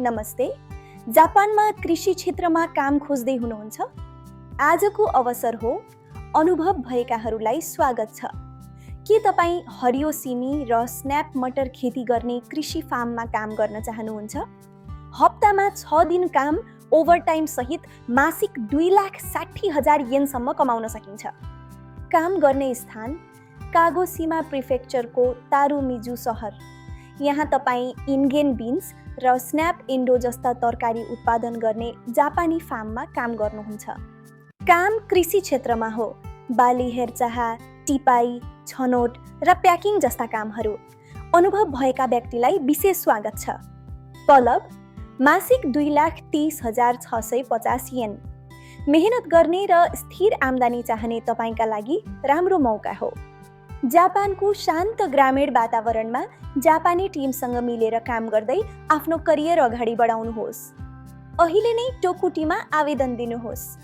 नमस्ते। जापानमा कृषि क्षेत्रमा काम खोज्दै हुनुहुन्छ? आजको अवसर हो। अनुभव भएकाहरूलाई स्वागत छ। के तपाईँ हरियो सिमी र स्न्याप मटर खेती गर्ने कृषि फार्ममा काम गर्न चाहनुहुन्छ? हप्तामा 6 दिन काम, ओभरटाइम सहित मासिक 2,60,000 येनसम्म कमाउन सकिन्छ। काम गर्ने स्थान कागोसिमा प्रिफेक्चरको तारुमिजु सहर। यहाँ तपाईँ इन्गेन बिन्स र स्न्याप इन्डो जस्ता तरकारी उत्पादन गर्ने जापानी फार्ममा काम गर्नुहुन्छ। काम कृषि क्षेत्रमा हो। बाली हेरचाह, टिपाई, छनोट र प्याकिङ जस्ता कामहरू। अनुभव भएका व्यक्तिलाई विशेष स्वागत छ। तलब मासिक 2,30,650 येन। मेहनत गर्ने र स्थिर आम्दानी चाहने तपाईँका लागि राम्रो मौका हो। जापानको शान्त ग्रामीण वातावरणमा जापानी टिमसँग मिलेर काम गर्दै आफ्नो करियर अगाडि बढाउनुहोस्। अहिले नै टोकुटीमा आवेदन दिनुहोस्।